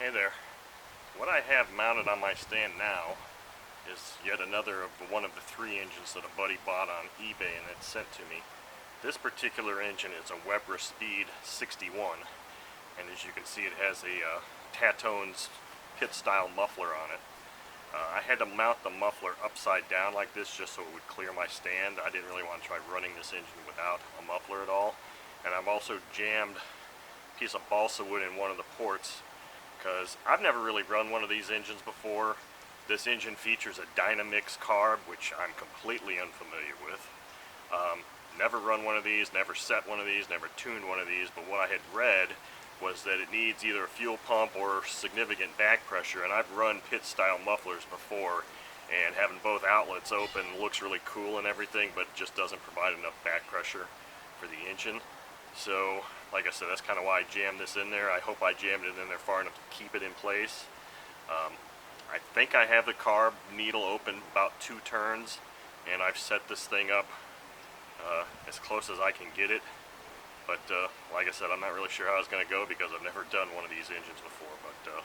Hey there. What I have mounted on my stand now is yet another of one of the 3 engines that a buddy bought on eBay and had sent to me. This particular engine is a Webra Speed 61, and as you can see it has a Tatone's pit style muffler on it. I had to mount the muffler upside down like this just so it would clear my stand. I didn't really want to try running this engine without a muffler at all. And I've also jammed a piece of balsa wood in one of the ports because I've never really run one of these engines before. This engine features a Dynamix carb, which I'm completely unfamiliar with. Never run one of these, never set one of these, never tuned one of these, but what I had read was that it needs either a fuel pump or significant back pressure, and I've run pit style mufflers before, and having both outlets open looks really cool and everything, but just doesn't provide enough back pressure for the engine. So like I said, that's kind of why I jammed this in there. I hope I jammed it in there far enough to keep it in place. I think I have the carb needle open about 2 turns, and I've set this thing up as close as I can get it. But like I said, I'm not really sure how it's going to go because I've never done one of these engines before, but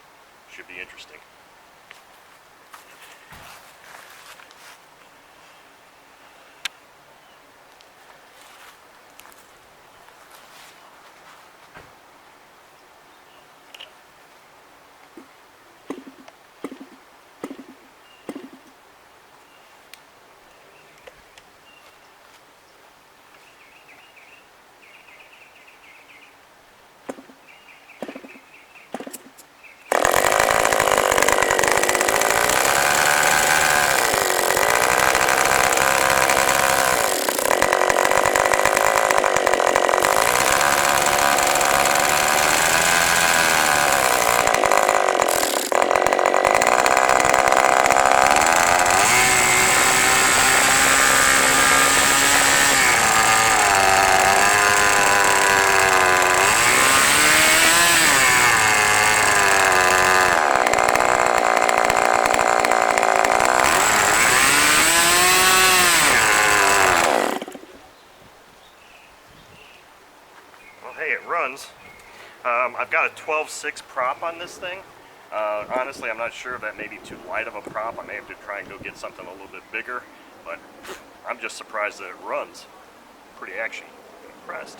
should be interesting. Hey, it runs. I've got a 12.6 prop on this thing. Honestly, I'm not sure if that may be too light of a prop. I may have to try and go get something a little bit bigger, but I'm just surprised that it runs. Pretty actually impressed.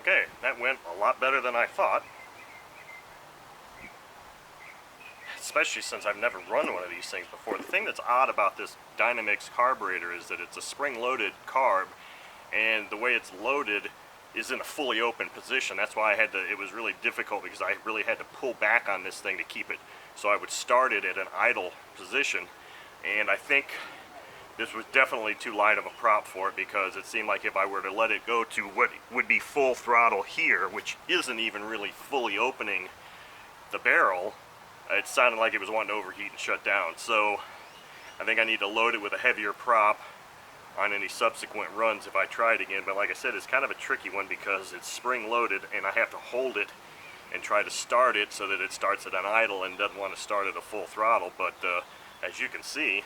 Okay, that went a lot better than I thought. Especially since I've never run one of these things before. The thing that's odd about this Dynamix carburetor is that it's a spring-loaded carb, and the way it's loaded is in a fully open position. That's why it was really difficult, because I really had to pull back on this thing to keep it. So I would start it at an idle position, and I think this was definitely too light of a prop for it, because it seemed like if I were to let it go to what would be full throttle here, which isn't even really fully opening the barrel, it sounded like it was wanting to overheat and shut down. So I think I need to load it with a heavier prop on any subsequent runs if I try it again. But like I said, it's kind of a tricky one because it's spring loaded and I have to hold it and try to start it so that it starts at an idle and doesn't want to start at a full throttle. But as you can see,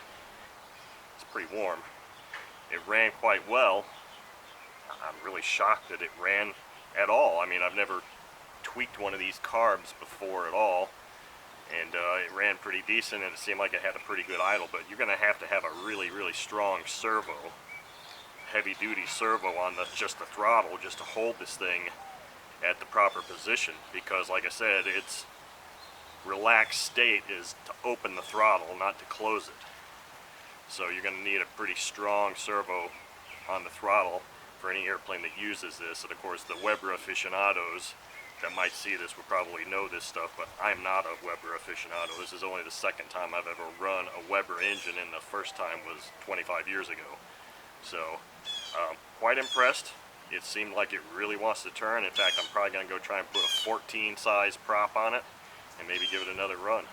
it's pretty warm. It ran quite well. I'm really shocked that it ran at all. I mean, I've never tweaked one of these carbs before at all. And it ran pretty decent, and it seemed like it had a pretty good idle. But you're going to have a really, really strong servo, heavy-duty servo on just the throttle, just to hold this thing at the proper position. Because, like I said, its relaxed state is to open the throttle, not to close it. So you're going to need a pretty strong servo on the throttle for any airplane that uses this. And of course, the Webra aficionados that might see this would probably know this stuff, but I'm not a Webra aficionado. This is only the second time I've ever run a Webra engine, and the first time was 25 years ago. So, quite impressed. It seemed like it really wants to turn. In fact, I'm probably going to go try and put a 14 size prop on it and maybe give it another run.